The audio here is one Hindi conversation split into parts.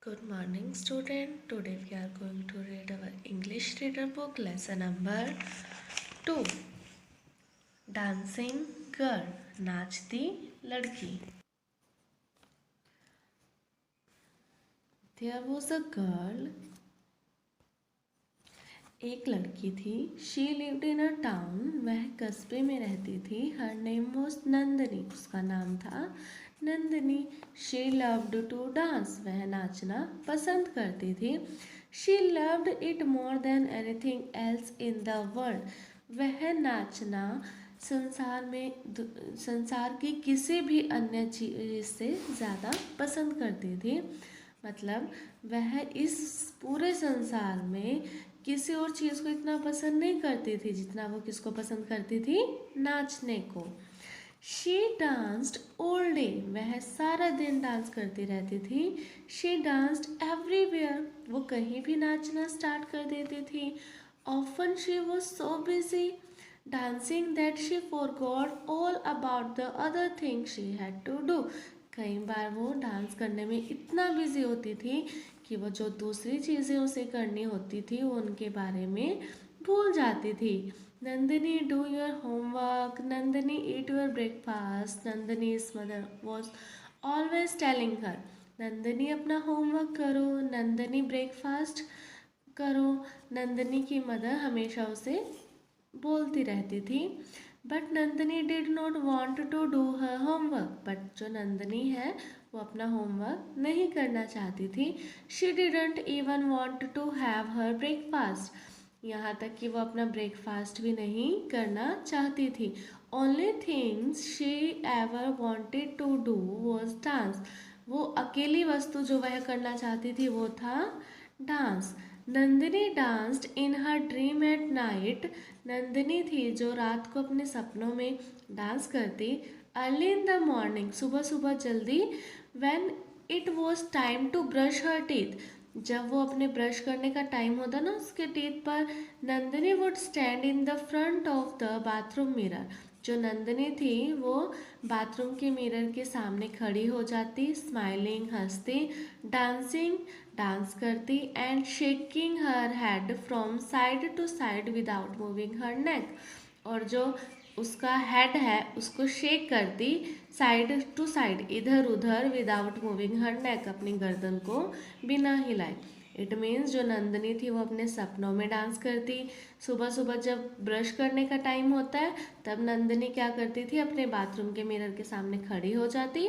Good morning, student. Today we are going to read our English reader book, lesson number 2. Dancing Girl, नाचती लड़की. There was a girl. एक लड़की थी. She lived in a town. वह कस्बे में रहती थी. Her name was Nandini. उसका नाम था Nandini. She loved to dance. वह नाचना पसंद करती थी. She loved it more than anything else in the world. वह नाचना संसार की किसी भी अन्य चीज़ से ज़्यादा पसंद करती थी. मतलब वह इस पूरे संसार में किसी और चीज़ को इतना पसंद नहीं करती थी जितना वो किसको पसंद करती थी, नाचने को. She danced all day. वह सारा दिन डांस करती रहती थी. She danced everywhere. वो कहीं भी नाचना स्टार्ट कर देती थी. Often she was so busy dancing that she forgot all about the other thing she had to do. कई बार वो डांस करने में इतना बिजी होती थी कि वो जो दूसरी चीज़ें उसे करनी होती थी वो उनके बारे में भूल जाती थी. Nandini do your homework. Nandini eat your breakfast. Nandini's mother was always telling her. Nandini अपना होमवर्क करो. नंदिनी ब्रेकफास्ट करो. नंदिनी की मदर हमेशा उसे बोलती रहती थी. But Nandini did not want to do her homework. But जो नंदिनी है वो अपना होमवर्क नहीं करना चाहती थी. She didn't even want to have her breakfast. यहाँ तक कि वो अपना ब्रेकफास्ट भी नहीं करना चाहती थी. Only things she ever wanted to do was dance. वो अकेली वस्तु जो वह करना चाहती थी वो था dance. Nandini danced in her dream at night. Nandini थी जो रात को अपने सपनों में डांस करती. Early in the morning. सुबह सुबह जल्दी. When it was time to brush her teeth. जब वो अपने ब्रश करने का टाइम होता ना उसके टीथ पर, Nandini would stand in the front of the bathroom mirror. जो नंदिनी थी वो बाथरूम के मिरर के सामने खड़ी हो जाती, स्माइलिंग हंसती, डांसिंग डांस करती and shaking her head from side to side without moving her neck. और जो उसका हेड है उसको शेक करती साइड टू साइड, इधर उधर, विदाउट मूविंग हर नेक, अपनी गर्दन को बिना हिलाए. इट मीन्स जो नंदिनी थी वो अपने सपनों में डांस करती. सुबह सुबह जब ब्रश करने का टाइम होता है तब नंदिनी क्या करती थी, अपने बाथरूम के मिरर के सामने खड़ी हो जाती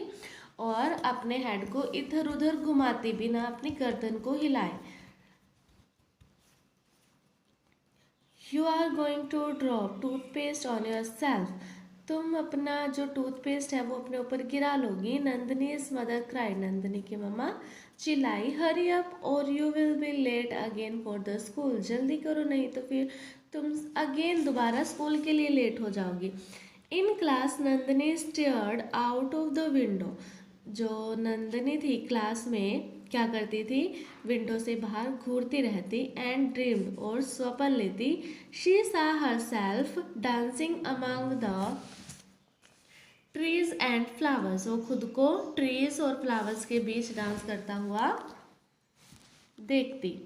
और अपने हेड को इधर उधर घुमाती बिना अपनी गर्दन को हिलाए. You are going to drop toothpaste on yourself. तुम अपना जो टूथपेस्ट है वो अपने ऊपर गिरा लोगी. Nandini's mother cried. नंदिनी की मम्मा चिल्लाई. Hurry up or you will be late again for the school. जल्दी करो नहीं तो फिर तुम अगेन दोबारा स्कूल के लिए लेट हो जाओगी. In class Nandini stared out of the window. जो नंदिनी थी क्लास में क्या करती थी, विंडो से बाहर घूरती रहती एंड ड्रीम्ड और स्वप्न लेती. शी सा her self dancing among the trees and flowers. वो खुद को ट्रीज और फ्लावर्स के बीच डांस करता हुआ देखती.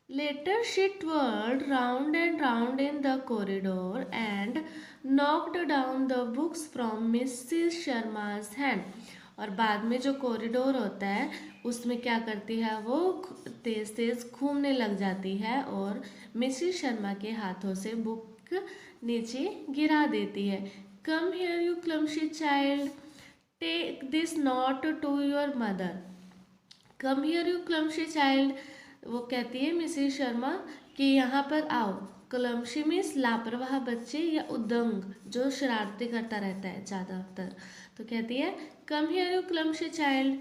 Later she twirled round and round in the corridor and knocked down the books from Mrs. Sharma's hand. और बाद में जो कॉरिडोर होता है उसमें क्या करती है, वो तेज तेज घूमने लग जाती है और मिसेस शर्मा के हाथों से बुक नीचे गिरा देती है. Come here you clumsy child, take this note to your mother. Come here you clumsy child. वो कहती है मिसेस शर्मा कि यहाँ पर आओ. क्लमशी मीन्स लापरवाह बच्चे या उदंग जो शरारती करता रहता है ज़्यादातर. तो कहती है come here you clumsy child,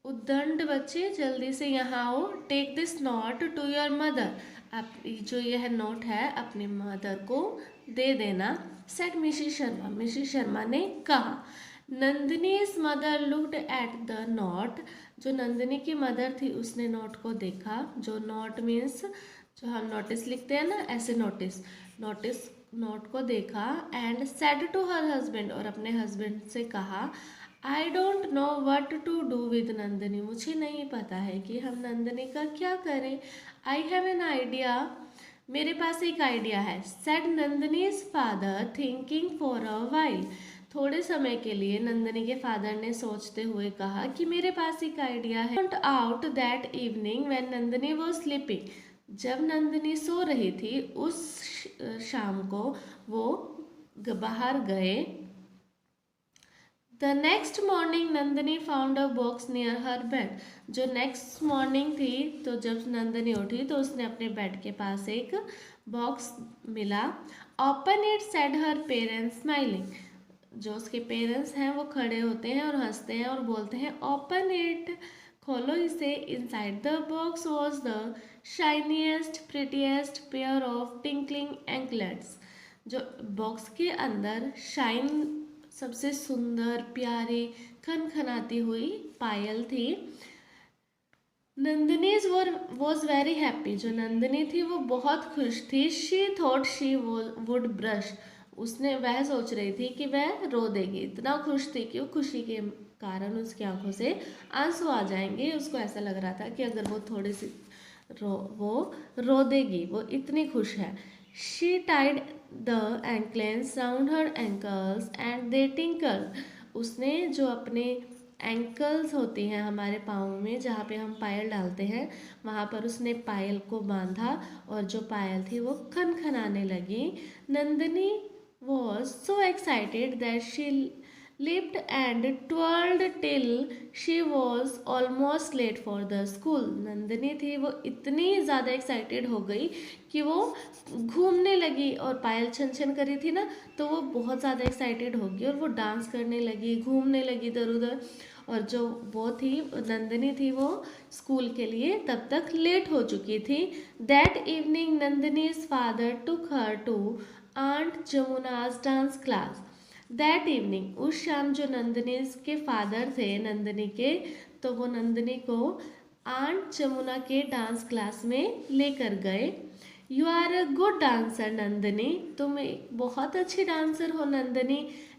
उद्दंड बच्चे जल्दी से यहाँ आओ. Take this note to your mother. आप जो यह नोट है अपने मदर को दे देना. Said Mrs Sharma. Mrs Sharma ने कहा. Nandini's mother looked at the note. जो नंदिनी की मदर थी उसने नोट को देखा. जो नोट मीन्स जो हम नोटिस लिखते हैं ना, ऐसे नोटिस नोट को देखा. And said to her husband. और अपने हस्बैंड से कहा I don't know what to do with Nandini, मुझे नहीं पता है कि हम नंदिनी का क्या करें। आई हैव एन आइडिया, मेरे पास एक आइडिया है। Said Nandini's father thinking for a while, थोड़े समय के लिए नंदिनी के फादर ने सोचते हुए कहा कि मेरे पास एक आइडिया है। Want out that evening when Nandini was sleeping, जब नंदिनी सो रही थी उस शाम को वो बाहर गए। The next morning Nandini found a box near her bed, जो नेक्स्ट मॉर्निंग थी तो जब नंदिनी उठी तो उसने अपने बेड के पास एक बॉक्स मिला। Open it said her parents smiling, जो उसके पेरेंट्स हैं वो खड़े होते हैं और हंसते हैं और बोलते हैं ओपन इट, खोलो इसे। Inside the box was the shiniest prettiest pair of tinkling anklets, जो बॉक्स के अंदर शाइन सबसे सुंदर प्यारी खनखनाती हुई पायल थी। नंदिनी वॉज वेरी हैप्पी, जो नंदिनी थी वो बहुत खुश थी। She thought she would brush, वह सोच रही थी कि वह रो देगी, इतना खुश थी कि वो खुशी के कारण उसकी आंखों से आंसू आ जाएंगे। उसको ऐसा लग रहा था कि अगर वो थोड़ी सी वो रो देगी, वो इतनी खुश है। She tied the anklets round her ankles and they tinkle, उसने जो अपने एंकल्स होती हैं हमारे पाँव में जहाँ पे हम पायल डालते हैं, वहाँ पर उसने पायल को बांधा और जो पायल थी वो खनखनाने लगी। Nandini was so excited that she leaped and twirled till she was almost late for the school, Nandini थी वो इतनी ज़्यादा एक्साइटेड हो गई कि वो घूमने लगी, और पायल छन छन करी थी ना तो वो बहुत ज़्यादा एक्साइटेड हो गई और वो डांस करने लगी, घूमने लगी इधर उधर। और जो वो थी नंदिनी थी वो स्कूल के लिए तब तक लेट हो चुकी थी। That evening Nandini's father took her to aunt Jamuna's dance class, that evening, उस शाम जो नंदिनी के फादर थे नंदिनी के, तो वो नंदिनी को आंट जमुना के डांस क्लास में लेकर गए। You are a good dancer Nandini, तुम एक बहुत अच्छी डांसर हो Nandini.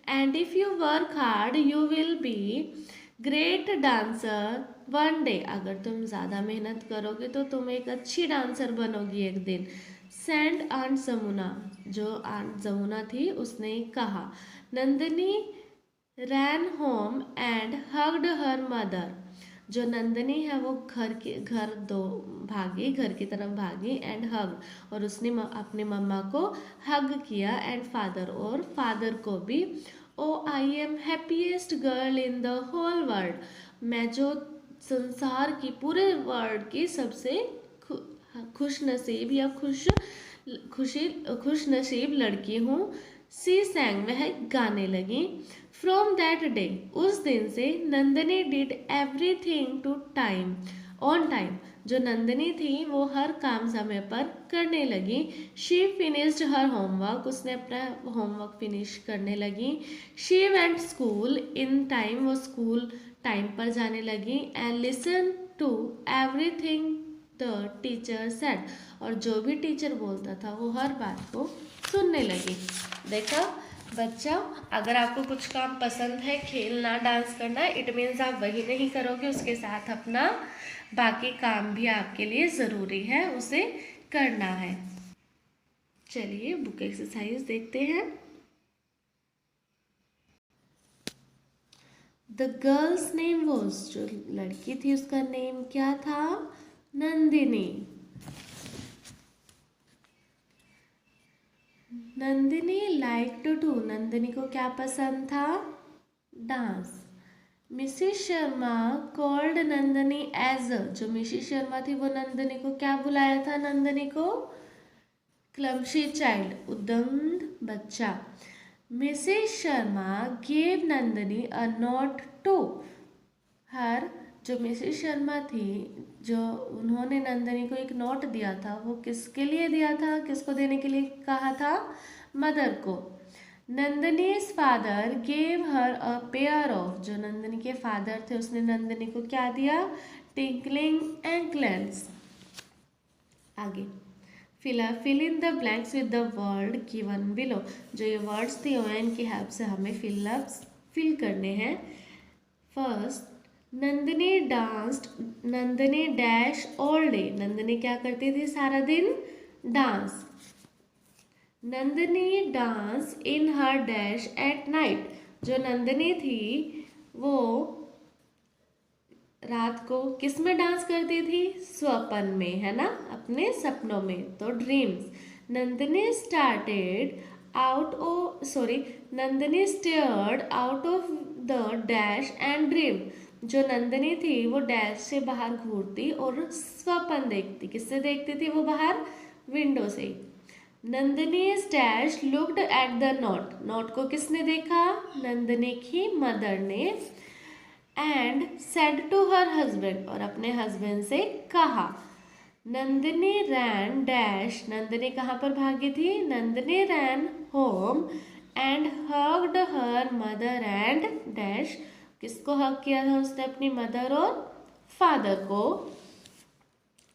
And if you work hard you will be great dancer one day, अगर तुम ज़्यादा मेहनत करोगे तो तुम एक अच्छी डांसर बनोगी एक दिन। सेंड आंट जमुना, जो आंट जमुना थी उसने कहा। Nandini ran home and hugged her mother, जो नंदिनी है वो घर की तरफ भागी एंड हग, और उसने अपने मम्मा को हग किया एंड फादर, और फादर को भी। O I am happiest girl in the whole world, मैं जो संसार की पूरे वर्ल्ड की सबसे खुश नसीब या खुश नसीब लड़की हूँ। सी सैंग, वह गाने लगी। फ्रॉम दैट डे, उस दिन से Nandini did everything to time on time, जो नंदिनी थी वो हर काम समय पर करने लगी। शी फिनिश्ड हर होमवर्क, उसने अपना होमवर्क फिनिश करने लगी। She went school in time, वो स्कूल टाइम पर जाने लगी। And listen to everything the teacher said, और जो भी टीचर बोलता था वो हर बात को सुनने लगी। देखा बच्चा, अगर आपको कुछ काम पसंद है, खेलना डांस करना, इट मीन्स आप वही नहीं करोगे, उसके साथ अपना बाकी काम भी आपके लिए ज़रूरी है, उसे करना है। चलिए बुक एक्सरसाइज देखते हैं। द गर्ल्स नेम वॉज, जो लड़की थी उसका नेम क्या था? नंदिनी। नंदिनी लाइक्ड टू, नंदिनी को क्या पसंद था? Dance. Mrs Sharma called Nandini as a, जो मिसेस शर्मा थी वो नंदिनी को क्या बुलाया था? नंदिनी को क्लमशी चाइल्ड, उद्दंड बच्चा। Mrs Sharma gave Nandini a note to her, जो मिसेस शर्मा थी जो उन्होंने नंदिनी को एक नोट दिया था, वो किसके लिए दिया था, किसको देने के लिए कहा था? मदर को। Nandini's father gave her a pair of, जो नंदिनी के फादर थे उसने नंदिनी को क्या दिया? Tinkling anklets. आगे fill in the blanks with the word given below, जो ये वर्ड्स थी ON की हेल्प से हमें फिल करने हैं। First, Nandini dash all day. Nandini क्या करती थी सारा दिन? Dance. Nandini dance in her dash at night. जो नंदिनी थी वो रात को किस में डांस करती थी? स्वप्न में, है ना, अपने सपनों में, तो dreams. Nandini Nandini stared out of the dash and dream. जो नंदिनी थी वो डैश से बाहर घूरती और स्वप्न देखती। किससे देखती थी वो बाहर? विंडो से। Nandini dash looked at the note. Note को किसने देखा? नंदिनी की मदर ने। And said to her husband, और अपने हस्बैंड से कहा। नंदिनी रैन डैश। नंदिनी कहाँ पर भागी थी? Nandini ran home and hugged her mother and dash. किसको हग किया था उसने? अपनी मदर और फादर को।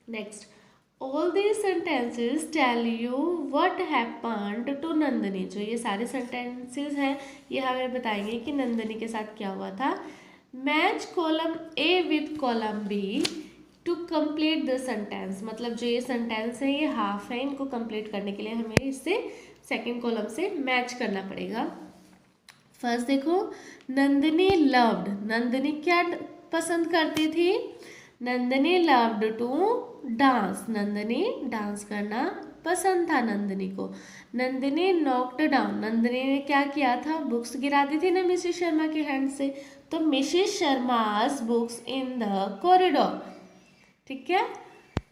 Next, all these sentences tell you what happened to Nandini. जो ये सारे सेंटेंसेस हैं ये हमें बताएंगे कि नंदिनी के साथ क्या हुआ था। Match column A with column B to complete the sentence. मतलब जो ये सेंटेंस है ये हाफ है, इनको कंप्लीट करने के लिए हमें इससे सेकंड कॉलम से मैच करना पड़ेगा। फर्स्ट देखो, नंदिनी लव्ड। नंदिनी क्या पसंद करती थी? Nandini loved to dance. Nandini dance करना पसंद था नंदिनी को। Nandini knocked down. नंदिनी ने क्या किया था? बुक्स गिरा दी थी ना मिसेस शर्मा के हैंड से, तो Mrs Sharma's books in the corridor. ठीक है,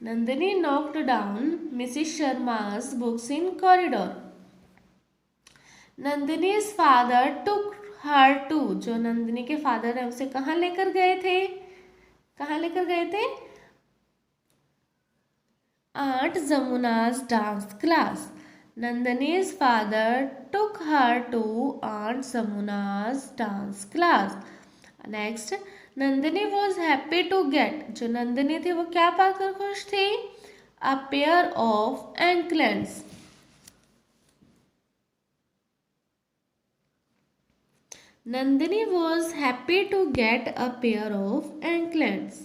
Nandini knocked down Mrs Sharma's books in corridor. नंदिनी's फादर टुक हर टू। जो नंदिनी के फादर है उसे कहाँ लेकर गए थे? कहाँ लेकर गए थे? Aunt Jamuna's dance class. Nandini's father took her to aunt Jamuna's dance class. Next, Nandini was happy to get. जो नंदिनी थी वो क्या पाकर खुश थी? A pair of anklets. Nandini was happy to get a pair of anklets.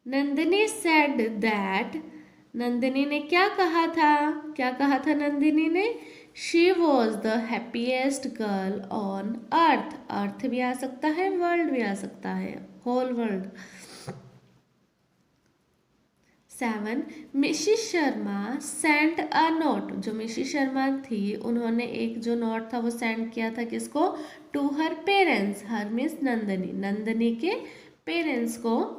Nandini said that. Nandini ने क्या कहा था? क्या कहा था नंदिनी ने? She was the happiest girl on earth. अर्थ भी आ सकता है, वर्ल्ड भी आ सकता है, whole world. 7, Mrs Sharma sent a note. जो मिसेस शर्मा थी उन्होंने एक जो नोट था वो सेंड किया था किसको? To her parents. Her means Nandini, Nandini के पेरेंट्स को।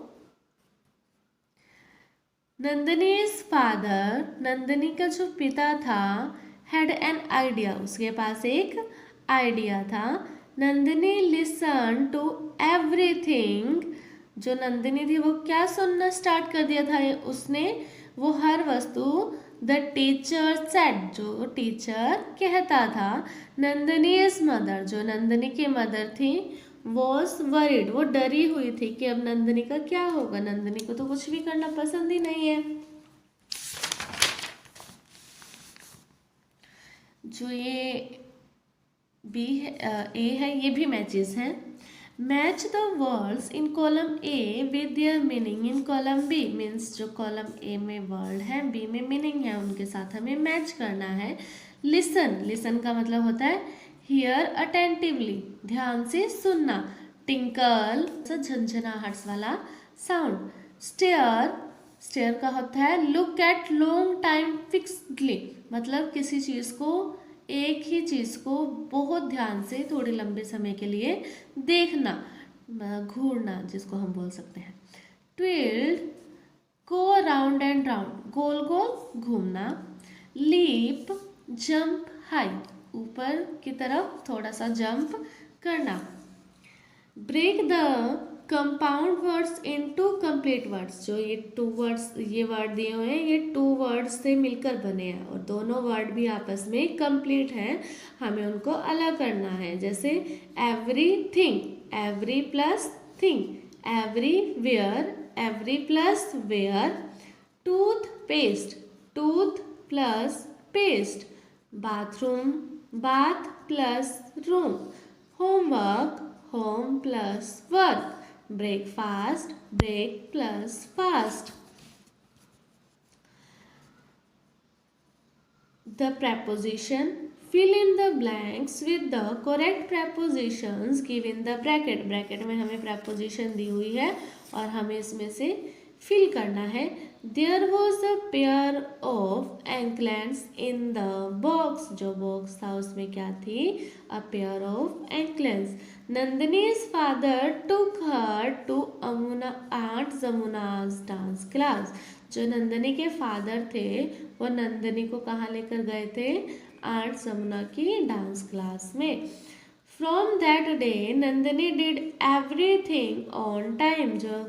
नंदिनी's फादर, नंदिनी का जो पिता था, हैड एन आइडिया। उसके पास एक आइडिया था। Nandini listen to everything. जो नंदिनी थी वो क्या सुनना स्टार्ट कर दिया था उसने? वो हर वस्तु द टीचर सेड। जो टीचर कहता था। नंदिनी's मदर। जो नंदिनी की मदर थी वॉज वरीड। वो डरी हुई थी कि अब नंदिनी का क्या होगा। नंदिनी को तो कुछ भी करना पसंद ही नहीं है। जो ये बी है, ए है, ये भी मैचेस हैं। Match the words in column A with their meaning in column B. Means जो कॉलम ए में वर्ड है, बी में मीनिंग है, उनके साथ हमें मैच करना है। लिसन, लिसन का मतलब होता है हियर अटेंटिवली, ध्यान से सुनना। टिंकल, झंझनाहट वाला साउंड। स्टेयर, स्टेयर का होता है लुक एट लॉन्ग टाइम फिक्सडली। मतलब किसी चीज़ को, एक ही चीज़ को बहुत ध्यान से थोड़े लंबे समय के लिए देखना, घूरना जिसको हम बोल सकते हैं। Twirled, go round and round, गोल गोल घूमना। लीप, जंप हाई, ऊपर की तरफ थोड़ा सा जंप करना। Break the compound words into complete words. जो ये टू वर्ड्स, ये वर्ड दिए हुए हैं, ये टू वर्ड्स से मिलकर बने हैं और दोनों वर्ड भी आपस में कंप्लीट हैं, हमें उनको अलग करना है। जैसे everything, every plus thing. Everywhere, every plus where. Tooth paste, tooth plus paste. Bathroom, bath plus room. Homework, home plus work. Break fast, break plus fast. The preposition, fill in the blanks with the correct prepositions given the bracket. Bracket में हमें preposition दी हुई है और हमें इसमें से fill करना है. There was a pair of anklets in the box. जो box था उसमें क्या थी? A pair of anklets. Nandini's father took her to Aunt Zamuna's dance class. जो नंदनी के फादर थे वो नंदनी को कहाँ लेकर गए थे? आंट जमुना की डांस क्लास में. From that day Nandini did everything on time. जो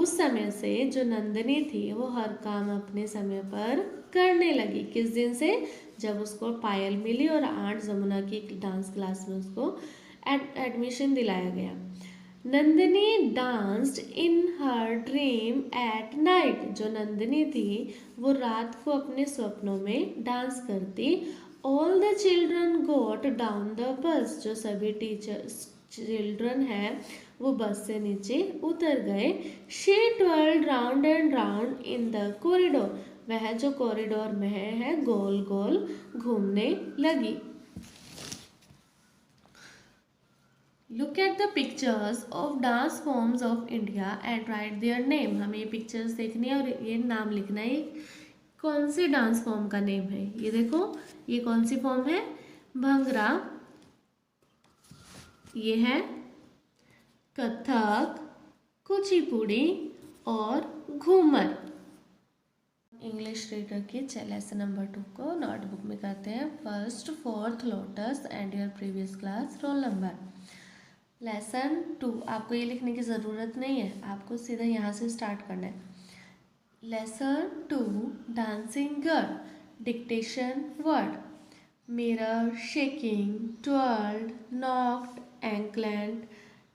उस समय से जो नंदनी थी वो हर काम अपने समय पर करने लगी. किस दिन से? जब उसको पायल मिली और आंट जमुना की डांस क्लास में उसको एडमिशन दिलाया गया. Nandini danced in her dream at night. जो नंदिनी थी वो रात को अपने स्वप्नों में डांस करती. All the children got down the bus. जो सभी चिल्ड्रन हैं वो बस से नीचे उतर गए. She twirled round and round in the corridor. वह जो कॉरिडोर में है गोल गोल घूमने लगी. Look at the pictures of dance forms of India and write their name. हमें ये पिक्चर्स देखनी है और ये नाम लिखना है. कौन सी डांस फॉर्म का नेम है? ये देखो, ये कौन सी फॉर्म है? भंगड़ा, ये है कथक, कुचिपुड़ी और घूमर. इंग्लिश रीडर की लेसन नंबर 2 को नोटबुक में करते हैं. First, fourth, lotus and your previous class role number. Lesson 2 आपको ये लिखने की ज़रूरत नहीं है, आपको सीधा यहाँ से स्टार्ट करना है. Lesson 2 dancing girl. Dictation word. Mirror, shaking, twirled, knocked, anklet,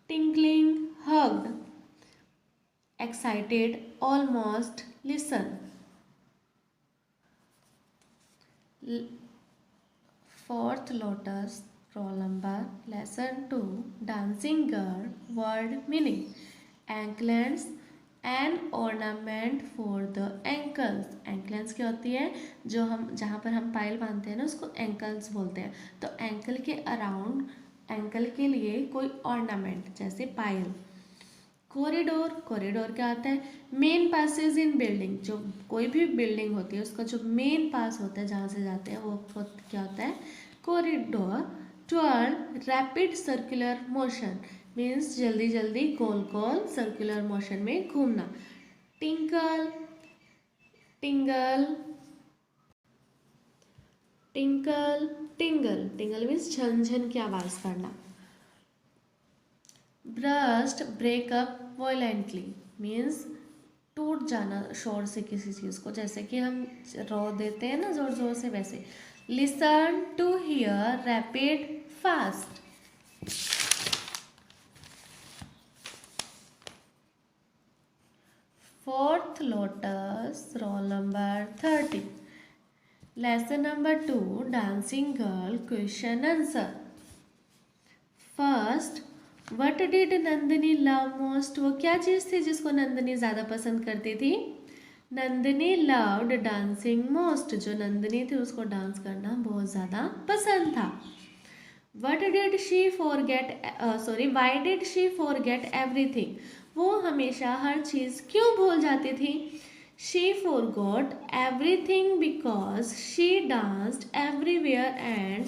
tinkling, hugged, excited, almost, listen. Fourth lotus roll number. Lesson 2 dancing girl. Word meaning. Anklets an ornament for the ankles. Anklets क्या होती है? जो हम जहाँ पर हम पायल बांधते हैं ना उसको एंकल्स बोलते हैं. तो एंकल के अराउंड, एंकल के लिए कोई ऑर्नामेंट जैसे पायल. कॉरिडोर, कॉरिडोर क्या आता है? Main passage in building. जो कोई भी बिल्डिंग होती है उसका जो मेन पास होता है जहाँ से जाते हैं वो क्या होता है? Corridor. Twirl rapid circular motion means जल्दी जल्दी गोल गोल सर्कुलर मोशन में घूमना. Tinkle, tingle, tinkle, tingle. Tingle means झनझन की आवाज़ करना. ब्रस्ट, ब्रेकअप वायलेंटली मीन्स टूट जाना शोर से किसी चीज़ को, जैसे कि हम रो देते हैं ना जोर जोर से, वैसे. Listen to here rapid fast. Fourth lotus roll number 30. Lesson number 2 dancing girl question answer. First, what did Nandini love most. वो क्या चीज़ थी जिसको नंदिनी ज़्यादा पसंद करती थी? Nandini loved dancing most. जो नंदिनी थी उसको डांस करना बहुत ज़्यादा पसंद था. What did she forget why did she forget everything. वो हमेशा हर चीज़ क्यों भूल जाती थी? She forgot everything because she danced everywhere and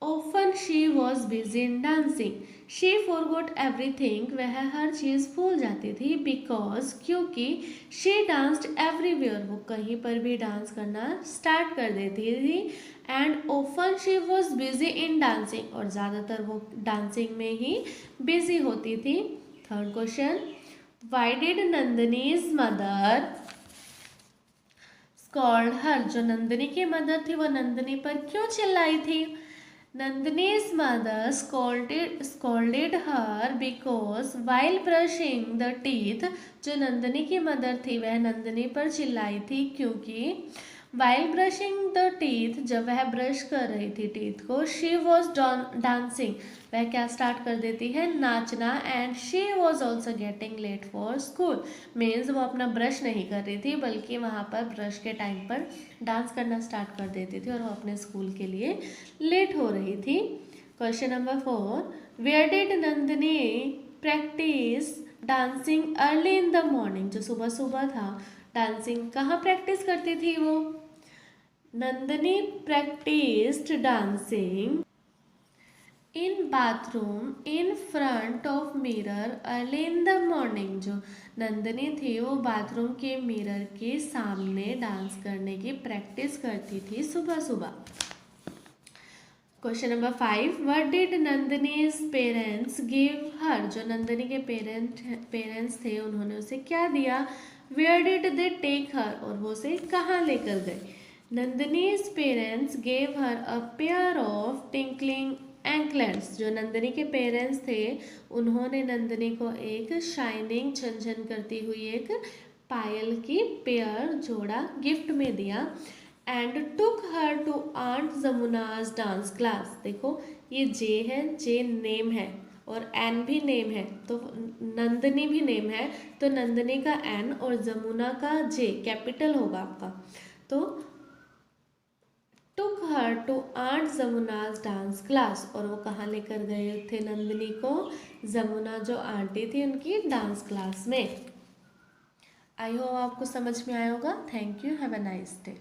often she was busy in dancing. She forgot everything वह हर चीज़ भूल जाती थी. बिकॉज क्योंकि शी डांस्ड एवरीवेयर वो कहीं पर भी डांस करना स्टार्ट कर देती थी. And often she was busy in dancing और ज़्यादातर वो डांसिंग में ही बिजी होती थी. Third question, why did Nandini's mother scold her. जो नंदिनी की मदर थी वो नंदिनी पर क्यों चिल्लाई थी? Nandini's mother scolded her because while brushing the teeth. जो नंदिनी की मदर थी वह नंदिनी पर चिल्लाई थी क्योंकि वाइल ब्रशिंग द टीथ, जब वह ब्रश कर रही थी टीथ को, शी वॉज डांसिंग, वह क्या स्टार्ट कर देती है, नाचना, and she was also getting late for school, means वो अपना ब्रश नहीं कर रही थी बल्कि वहाँ पर ब्रश के टाइम पर डांस करना स्टार्ट कर देती थी और वो अपने स्कूल के लिए लेट हो रही थी। Question number 4, where did Nandini practise dancing early in the morning, जो सुबह सुबह था डांसिंग कहाँ प्रैक्टिस करती थी वो, Nandini practised dancing in bathroom in front of mirror early in the morning, जो नंदिनी थी वो बाथरूम के मिरर के सामने डांस करने की प्रैक्टिस करती थी सुबह सुबह। Question number 5, what did Nandini's parents give her, जो नंदिनी के पेरेंट्स थे उन्होंने उसे क्या दिया, where did they take her, और वो उसे कहाँ लेकर गए। Nandini's parents gave her a pair of tinkling anklets, जो नंदिनी के पेरेंट्स थे उन्होंने नंदिनी को एक शाइनिंग झनझन करती हुई एक पायल की पेयर जोड़ा गिफ्ट में दिया। And took her to aunt Jamuna's dance class, देखो ये जे है, जे नेम है और एन भी नेम है, तो नंदिनी भी नेम है, तो नंदिनी का एन और जमुना का जे कैपिटल होगा आपका, तो took her to aunt Jamuna's dance class, और वो कहाँ लेकर गए थे नंदिनी को, जमुना जो आंटी थी उनकी डांस क्लास में। आई होप आपको समझ में आया होगा। Thank you, have a nice day.